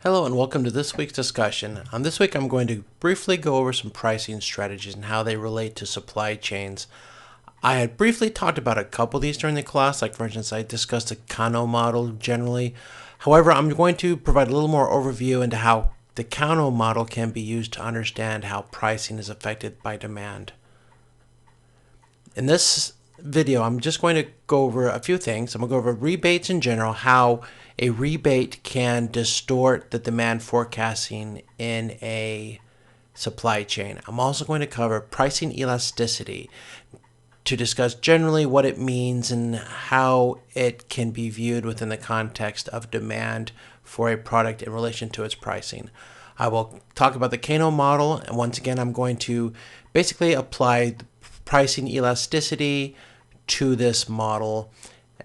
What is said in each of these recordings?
Hello and welcome to this week's discussion. This week I'm going to briefly go over some pricing strategies and how they relate to supply chains. I had briefly talked about a couple of these during the class, like for instance I discussed the Kano model generally. However, I'm going to provide a little more overview into how the Kano model can be used to understand how pricing is affected by demand. In this video, I'm just going to go over a few things. I'm going to go over rebates in general, how a rebate can distort the demand forecasting in a supply chain. I'm also going to cover pricing elasticity to discuss generally what it means and how it can be viewed within the context of demand for a product in relation to its pricing. I will talk about the Kano model, and once again I'm going to basically apply pricing elasticity to this model,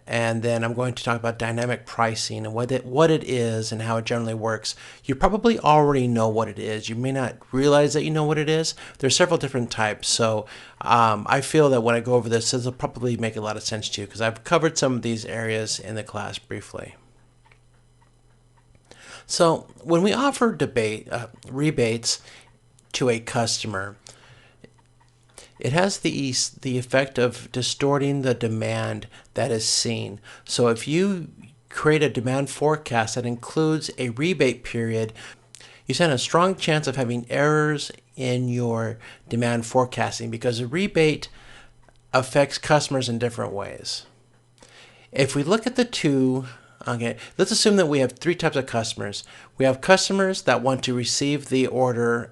and then I'm going to talk about dynamic pricing and what it is and how it generally works. You probably already know what it is. You may not realize that you know what it is. There's several different types, so I feel that when I go over this will probably make a lot of sense to you because I've covered some of these areas in the class briefly. So when we offer rebates to a customer, it has the effect of distorting the demand that is seen. So if you create a demand forecast that includes a rebate period, you stand a strong chance of having errors in your demand forecasting because a rebate affects customers in different ways. If we look at the two, let's assume that we have three types of customers. We have customers that want to receive the order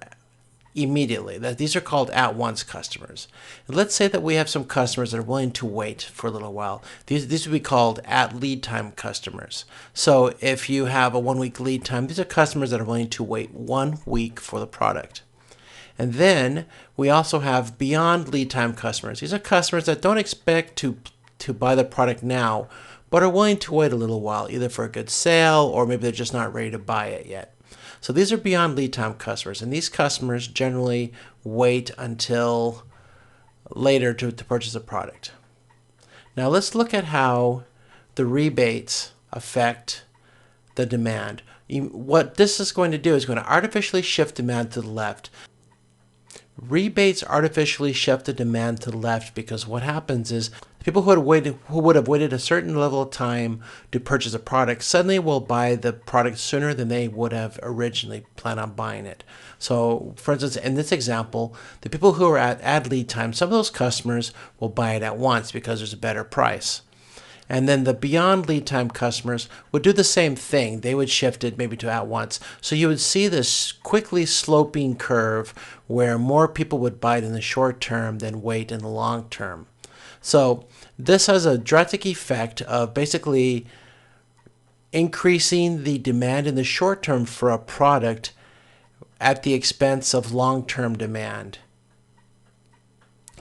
immediately. These are called at-once customers. And let's say that we have some customers that are willing to wait for a little while. These would be called at-lead time customers. So if you have a 1 week lead time, these are customers that are willing to wait 1 week for the product. And then we also have beyond lead time customers. These are customers that don't expect to buy the product now, but are willing to wait a little while, either for a good sale or maybe they're just not ready to buy it yet. So these are beyond lead time customers, and these customers generally wait until later to purchase a product. Now let's look at how the rebates affect the demand. What this is going to do is going to artificially shift demand to the left. Rebates artificially shift the demand to the left because what happens is people who would have waited a certain level of time to purchase a product suddenly will buy the product sooner than they would have originally planned on buying it. So, for instance, in this example, the people who are at lead time, some of those customers will buy it at once because there's a better price. And then the beyond lead time customers would do the same thing. They would shift it maybe to at once. So you would see this quickly sloping curve where more people would buy it in the short term than wait in the long term. So this has a drastic effect of basically increasing the demand in the short term for a product at the expense of long-term demand.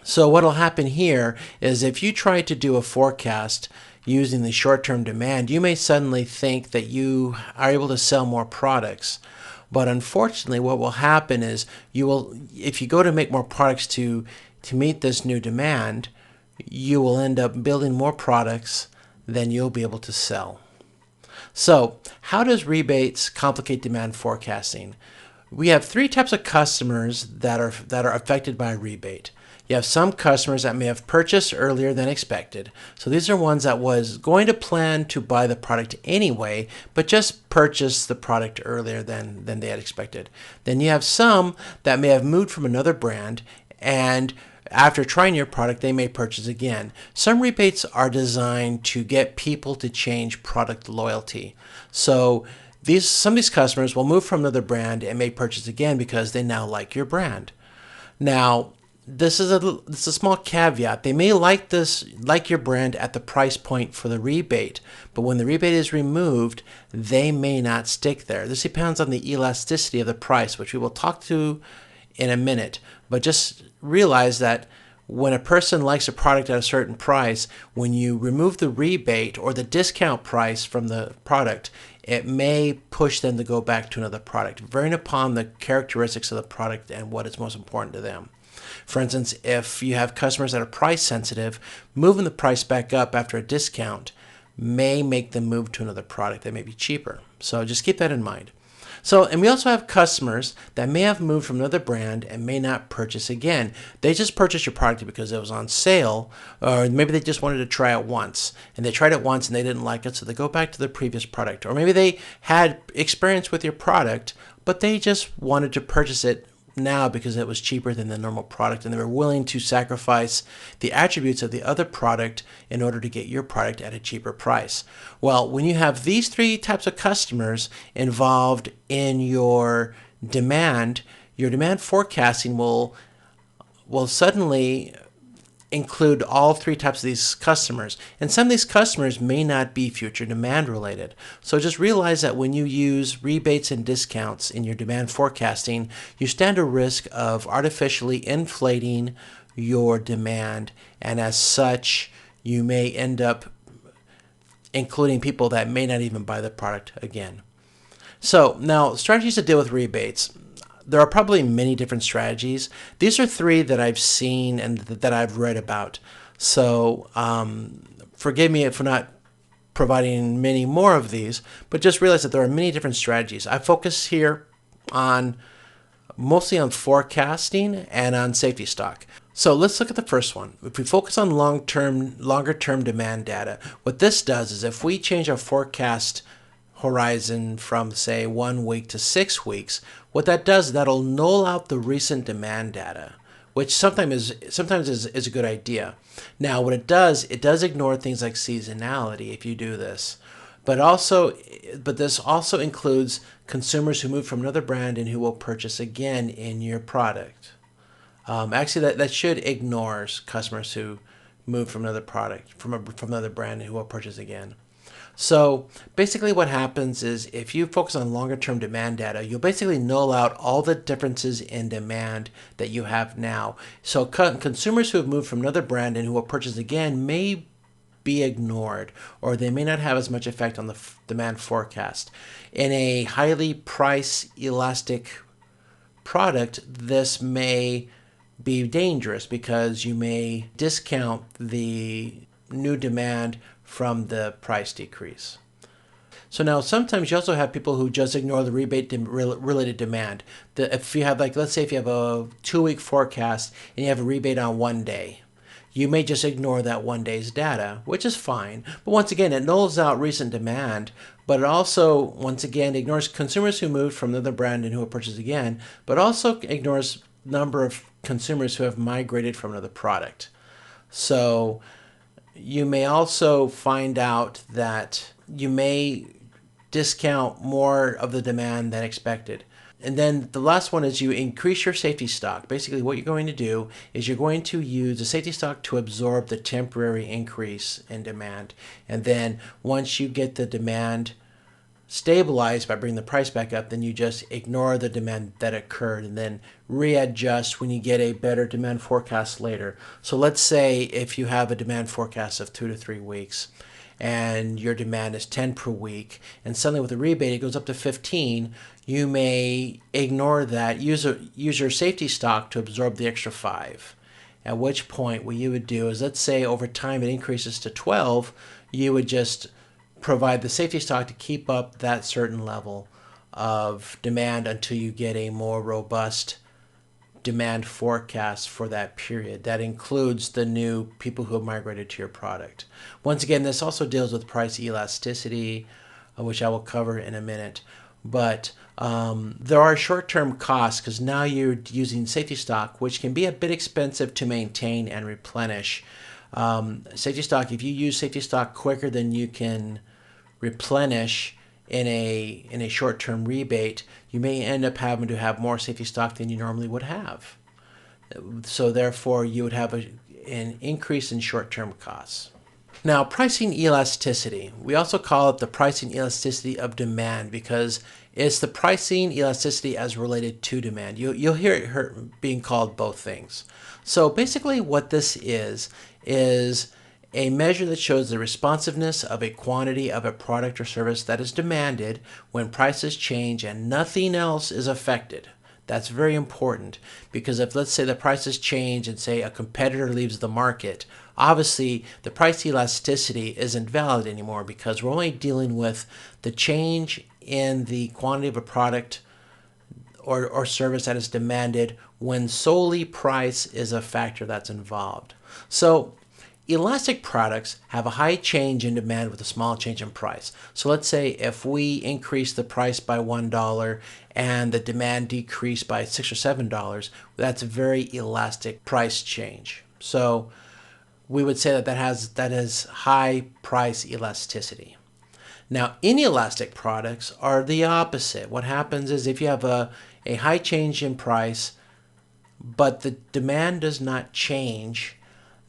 So what will happen here is if you try to do a forecast using the short-term demand, you may suddenly think that you are able to sell more products. But unfortunately, what will happen is if you go to make more products to meet this new demand, you will end up building more products than you'll be able to sell. So how does rebates complicate demand forecasting? We have three types of customers that are affected by a rebate. You have some customers that may have purchased earlier than expected. So these are ones that was going to plan to buy the product anyway, but just purchased the product earlier than they had expected. Then you have some that may have moved from another brand, and after trying your product, they may purchase again. Some rebates are designed to get people to change product loyalty. So some of these customers will move from another brand and may purchase again because they now like your brand. Now, this is a small caveat. They may like your brand at the price point for the rebate, but when the rebate is removed, they may not stick there. This depends on the elasticity of the price, which we will talk to in a minute. But just realize that when a person likes a product at a certain price, when you remove the rebate or the discount price from the product, it may push them to go back to another product, varying upon the characteristics of the product and what is most important to them. For instance, if you have customers that are price sensitive, moving the price back up after a discount may make them move to another product that may be cheaper. So just keep that in mind. And we also have customers that may have moved from another brand and may not purchase again. They just purchased your product because it was on sale, or maybe they just wanted to try it once, and they tried it once and they didn't like it, so they go back to the previous product. Or maybe they had experience with your product, but they just wanted to purchase it now because it was cheaper than the normal product, and they were willing to sacrifice the attributes of the other product in order to get your product at a cheaper price. Well, when you have these three types of customers involved in your demand forecasting will suddenly include all three types of these customers. And some of these customers may not be future demand related. So just realize that when you use rebates and discounts in your demand forecasting, you stand a risk of artificially inflating your demand. And as such, you may end up including people that may not even buy the product again. So now, strategies to deal with rebates. There are probably many different strategies. These are three that I've seen and that I've read about. So forgive me for not providing many more of these, but just realize that there are many different strategies. I focus here mostly on forecasting and on safety stock. So let's look at the first one. If we focus on longer term demand data, what this does is if we change our forecast horizon from, say, 1 week to 6 weeks, what that does, that'll null out the recent demand data, which sometimes is a good idea. Now, what it does ignore things like seasonality if you do this. But this also includes consumers who move from another brand and who will purchase again in your product. Actually, that should ignore customers who move from another product, from another brand and who will purchase again. So basically what happens is if you focus on longer term demand data, you'll basically null out all the differences in demand that you have now. So consumers who have moved from another brand and who will purchase again may be ignored, or they may not have as much effect on the demand forecast. In a highly price elastic product, this may be dangerous because you may discount the new demand from the price decrease. So now sometimes you also have people who just ignore the rebate related demand. If you have, let's say if you have a 2-week forecast and you have a rebate on 1 day, you may just ignore that 1 day's data, which is fine. But once again, it nulls out recent demand, but it also, once again, ignores consumers who moved from another brand and who will purchase again, but also ignores number of consumers who have migrated from another product. So you may also find out that you may discount more of the demand than expected. And then the last one is you increase your safety stock. Basically what you're going to do is you're going to use the safety stock to absorb the temporary increase in demand. And then once you get the demand stabilized by bringing the price back up, then you just ignore the demand that occurred and then readjust when you get a better demand forecast later. So let's say if you have a demand forecast of 2 to 3 weeks and your demand is 10 per week, and suddenly with a rebate it goes up to 15, you may ignore that, use your safety stock to absorb the extra 5. At which point what you would do is, let's say over time it increases to 12, you would just provide the safety stock to keep up that certain level of demand until you get a more robust demand forecast for that period. That includes the new people who have migrated to your product. Once again, this also deals with price elasticity, which I will cover in a minute. But there are short-term costs because now you're using safety stock, which can be a bit expensive to maintain and replenish. Safety stock, if you use safety stock quicker than you can replenish in a short-term rebate, you may end up having to have more safety stock than you normally would have. So therefore, you would have an increase in short-term costs. Now, pricing elasticity. We also call it the pricing elasticity of demand because it's the pricing elasticity as related to demand. You'll hear it being called both things. So basically what this is a measure that shows the responsiveness of a quantity of a product or service that is demanded when prices change and nothing else is affected. That's very important because if, let's say, the prices change and say a competitor leaves the market, obviously the price elasticity isn't valid anymore because we're only dealing with the change in the quantity of a product or service that is demanded when solely price is a factor that's involved. So elastic products have a high change in demand with a small change in price. So let's say if we increase the price by $1 and the demand decreased by $6 or $7, that's a very elastic price change. So we would say that is high price elasticity. Now, inelastic products are the opposite. What happens is if you have a high change in price, but the demand does not change,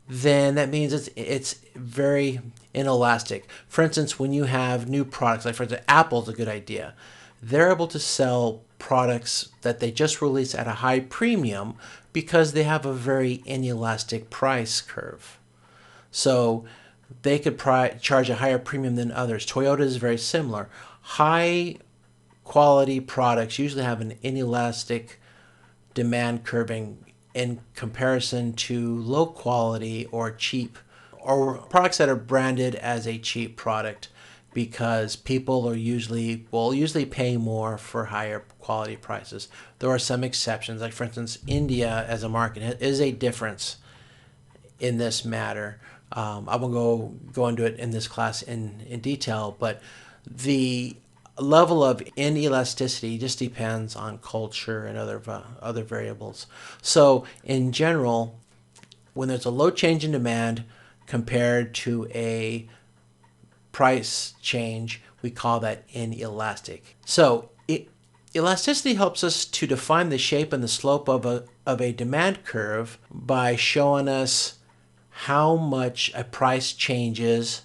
then that means it's very inelastic. For instance, when you have new products, like for instance, Apple's a good idea. They're able to sell products that they just released at a high premium because they have a very inelastic price curve. So they could charge a higher premium than others. Toyota is very similar. High quality products usually have an inelastic demand curving in comparison to low quality or cheap, or products that are branded as a cheap product, because people will usually pay more for higher quality prices. There are some exceptions, like for instance, India as a market is a difference in this matter. I won't go into it in this class in detail, but the level of inelasticity just depends on culture and other variables. So in general, when there's a low change in demand compared to a price change, we call that inelastic. So elasticity helps us to define the shape and the slope of a demand curve by showing us how much a price changes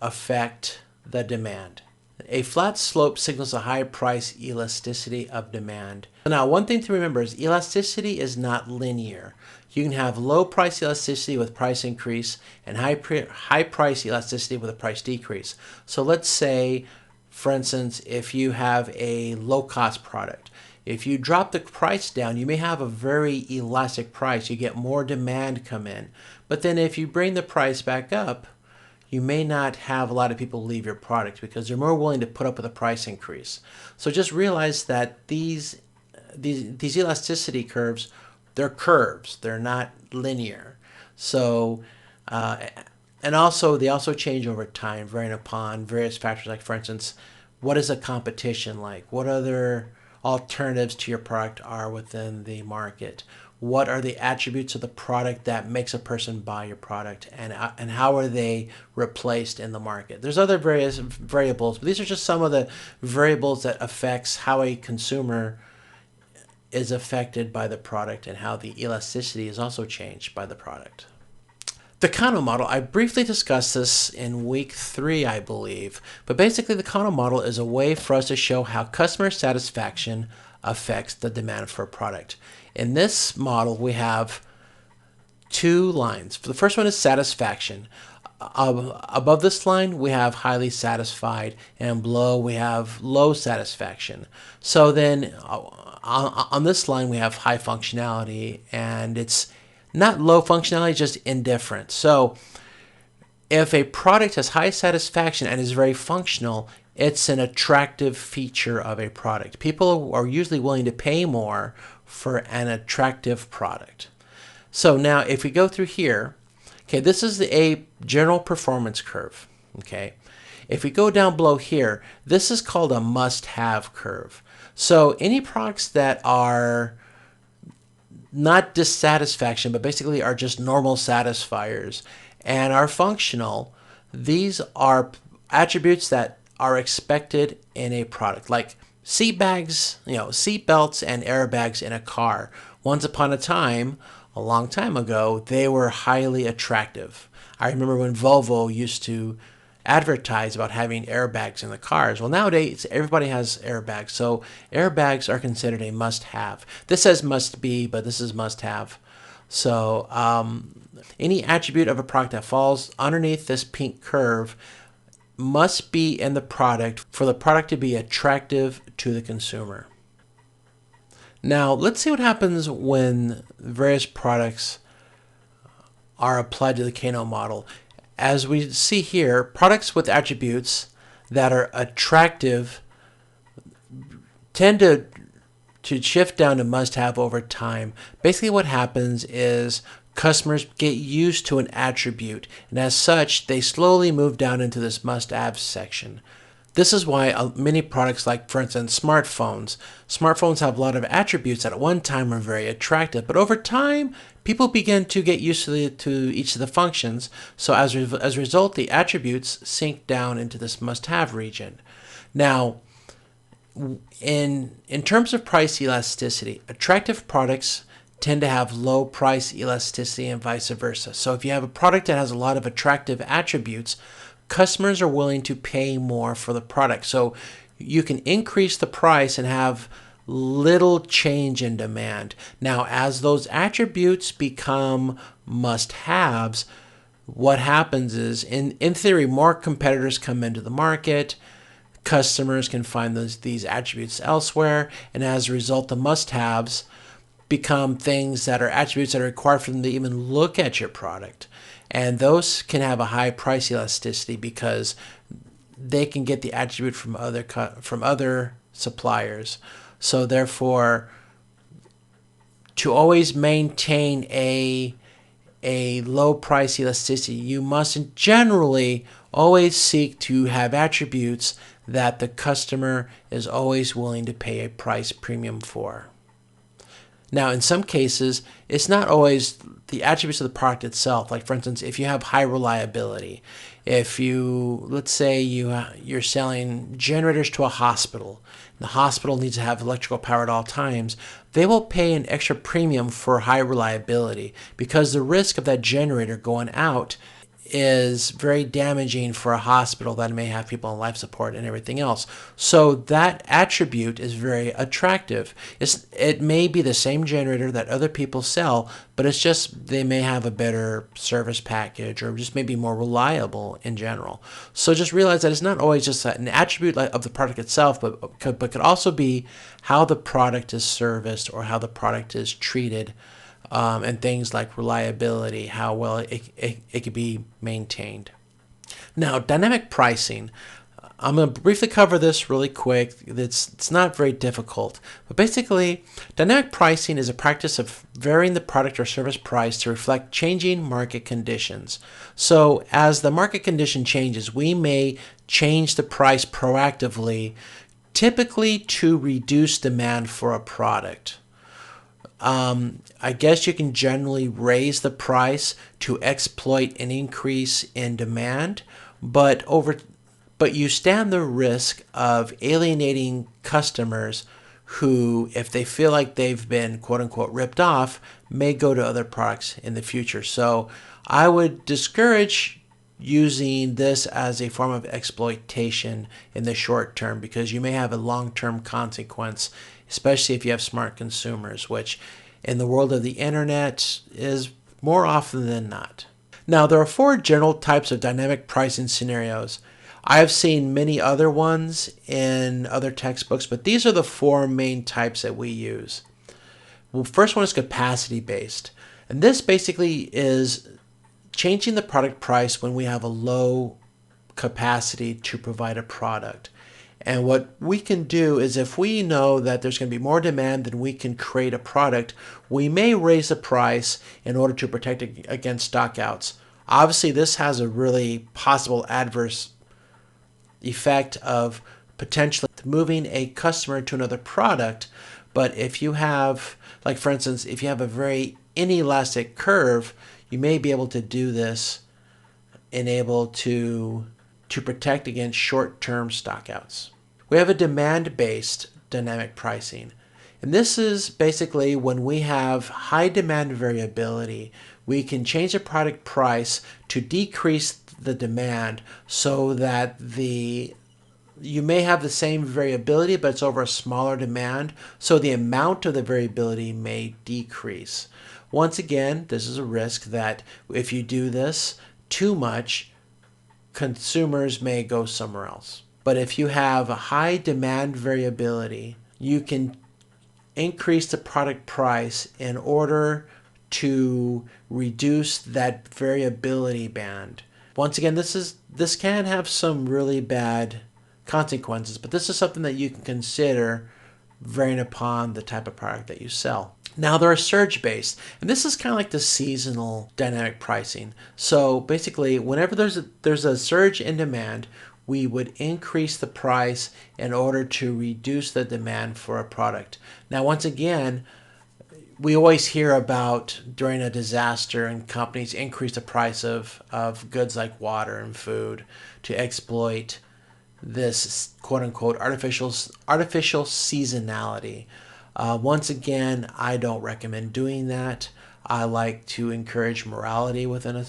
affect the demand. A flat slope signals a high price elasticity of demand. Now, one thing to remember is elasticity is not linear. You can have low price elasticity with price increase and high price elasticity with a price decrease. So let's say, for instance, if you have a low cost product, if you drop the price down, you may have a very elastic price. You get more demand come in. But then if you bring the price back up, you may not have a lot of people leave your product because they're more willing to put up with a price increase. So just realize that these elasticity curves, they're curves. They're not linear. So and also they also change over time, varying upon various factors. Like for instance, what is the competition like? What other alternatives to your product are within the market? What are the attributes of the product that makes a person buy your product, and how are they replaced in the market? There's other various variables, but these are just some of the variables that affects how a consumer is affected by the product and how the elasticity is also changed by the product. The Kano model, I briefly discussed this in week 3, I believe, but basically the Kano model is a way for us to show how customer satisfaction affects the demand for a product. In this model, we have 2 lines. The first one is satisfaction. Above this line, we have highly satisfied, and below we have low satisfaction. So then on this line, we have high functionality, and it's not low functionality, just indifferent. So if a product has high satisfaction and is very functional, it's an attractive feature of a product. People are usually willing to pay more for an attractive product. So now if we go through here, okay, this is a general performance curve, okay? If we go down below here, this is called a must-have curve. So any products that are not dissatisfaction, but basically are just normal satisfiers and are functional, these are attributes that are expected in a product, like seat bags, seat belts and airbags in a car. Once upon a time, a long time ago, they were highly attractive. I remember when Volvo used to advertise about having airbags in the cars. Well, nowadays, everybody has airbags, so airbags are considered a must-have. This says must-be, but this is must-have. So any attribute of a product that falls underneath this pink curve must be in the product for the product to be attractive to the consumer. Now, let's see what happens when various products are applied to the Kano model. As we see here, products with attributes that are attractive tend to shift down to must-have over time. Basically what happens is customers get used to an attribute, and as such, they slowly move down into this must-have section. This is why many products like, for instance, smartphones have a lot of attributes that at one time were very attractive, but over time, people begin to get used to each of the functions. So as a result, the attributes sink down into this must-have region. Now, in terms of price elasticity, attractive products tend to have low price elasticity and vice versa. So if you have a product that has a lot of attractive attributes, customers are willing to pay more for the product. So you can increase the price and have little change in demand. Now, as those attributes become must-haves, what happens is, in theory, more competitors come into the market. Customers can find these attributes elsewhere, and as a result, the must-haves become things that are attributes that are required for them to even look at your product. And those can have a high price elasticity because they can get the attribute from other suppliers. So therefore, to always maintain a low price elasticity, you must generally always seek to have attributes that the customer is always willing to pay a price premium for. Now, in some cases, it's not always the attributes of the product itself. Like, for instance, if you have high reliability, let's say you're selling generators to a hospital, the hospital needs to have electrical power at all times, they will pay an extra premium for high reliability because the risk of that generator going out is very damaging for a hospital that may have people on life support and everything else. So that attribute is very attractive. It may be the same generator that other people sell, but it's just they may have a better service package or just maybe more reliable in general. So just realize that it's not always just an attribute of the product itself, but could also be how the product is serviced or how the product is treated. And things like reliability, how well it can be maintained. Now, dynamic pricing. I'm going to briefly cover this really quick. It's not very difficult. But basically, dynamic pricing is a practice of varying the product or service price to reflect changing market conditions. So as the market condition changes, we may change the price proactively, typically to reduce demand for a product. I guess you can generally raise the price to exploit an increase in demand, but you stand the risk of alienating customers who, if they feel like they've been quote unquote ripped off, may go to other products in the future. So I would discourage using this as a form of exploitation in the short term because you may have a long-term consequence, especially if you have smart consumers, which in the world of the internet is more often than not. Now, there are 4 general types of dynamic pricing scenarios. I have seen many other ones in other textbooks, but these are the 4 main types that we use. Well, first one is capacity-based. And this basically is changing the product price when we have a low capacity to provide a product. And what we can do is if we know that there's going to be more demand than we can create a product, we may raise the price in order to protect against stockouts. Obviously, this has a really possible adverse effect of potentially moving a customer to another product. But if you have, like for instance, if you have a very inelastic curve, you may be able to do this and able to protect against short-term stockouts. We have a demand-based dynamic pricing. And this is basically when we have high demand variability, we can change the product price to decrease the demand so that you may have the same variability, but it's over a smaller demand, so the amount of the variability may decrease. Once again, this is a risk that if you do this too much, consumers may go somewhere else. But if you have a high demand variability, you can increase the product price in order to reduce that variability band. Once again, this can have some really bad consequences, but this is something that you can consider varying upon the type of product that you sell. Now there are surge-based, and this is kind of like the seasonal dynamic pricing. So basically, whenever there's a surge in demand, we would increase the price in order to reduce the demand for a product. Now, once again, we always hear about during a disaster and companies increase the price of goods like water and food to exploit this quote-unquote artificial seasonality. Once again, I don't recommend doing that. I like to encourage morality within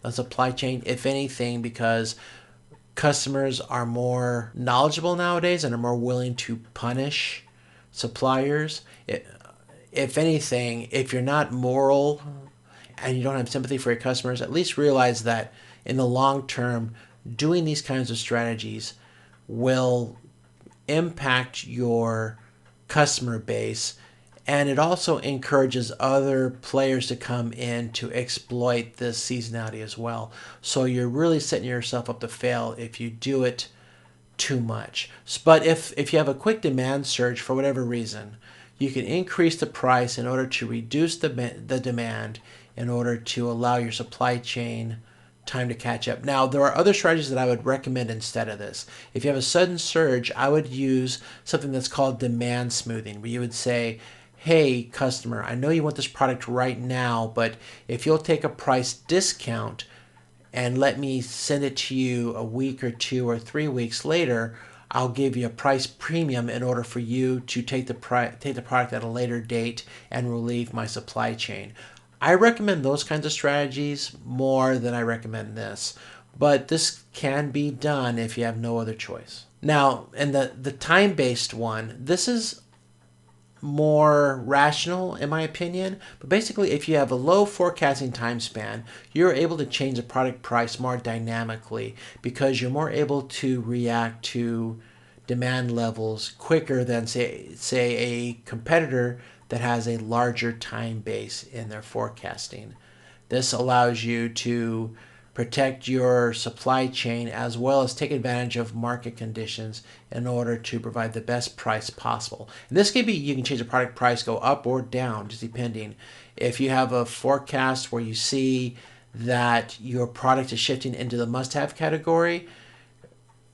a supply chain, if anything, because customers are more knowledgeable nowadays and are more willing to punish suppliers. If anything, if you're not moral and you don't have sympathy for your customers, at least realize that in the long term, doing these kinds of strategies will impact your customer base, and it also encourages other players to come in to exploit this seasonality as well. So you're really setting yourself up to fail if you do it too much. But if you have a quick demand surge for whatever reason, you can increase the price in order to reduce the demand in order to allow your supply chain time to catch up. Now, there are other strategies that I would recommend instead of this. If you have a sudden surge, I would use something that's called demand smoothing, where you would say, hey, customer, I know you want this product right now, but if you'll take a price discount and let me send it to you a week or 2 or 3 weeks later, I'll give you a price premium in order for you to take the product at a later date and relieve my supply chain. I recommend those kinds of strategies more than I recommend this, but this can be done if you have no other choice. Now, in the time-based one, this is more rational in my opinion, but basically if you have a low forecasting time span, you're able to change the product price more dynamically because you're more able to react to demand levels quicker than say a competitor that has a larger time base in their forecasting. This allows you to protect your supply chain as well as take advantage of market conditions in order to provide the best price possible. And this can be, you can change the product price, go up or down, just depending. If you have a forecast where you see that your product is shifting into the must-have category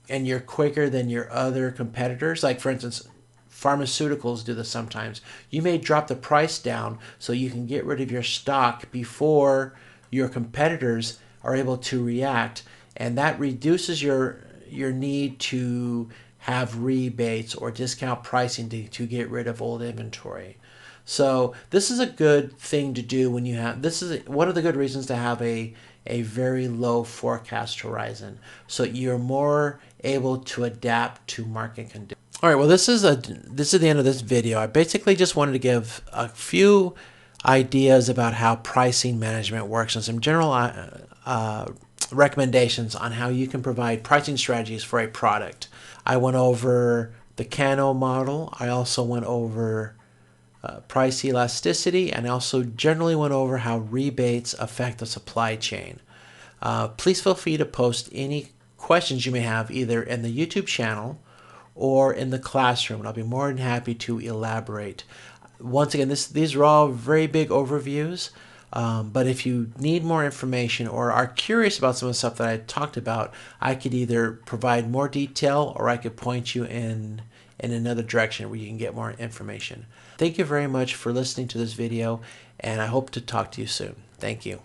and you're quicker than your other competitors, like for instance, pharmaceuticals do this sometimes. You may drop the price down so you can get rid of your stock before your competitors are able to react, and that reduces your need to have rebates or discount pricing to get rid of old inventory. So this is a good thing to do when you have, this is one of the good reasons to have a very low forecast horizon, so you're more able to adapt to market conditions. All right, well, this is the end of this video. I basically just wanted to give a few ideas about how pricing management works and some general recommendations on how you can provide pricing strategies for a product. I went over the Kano model. I also went over price elasticity, and I also generally went over how rebates affect the supply chain. Please feel free to post any questions you may have either in the YouTube channel or in the classroom, and I'll be more than happy to elaborate. Once again, these are all very big overviews, but if you need more information or are curious about some of the stuff that I talked about, I could either provide more detail or I could point you in another direction where you can get more information. Thank you very much for listening to this video, and I hope to talk to you soon. Thank you.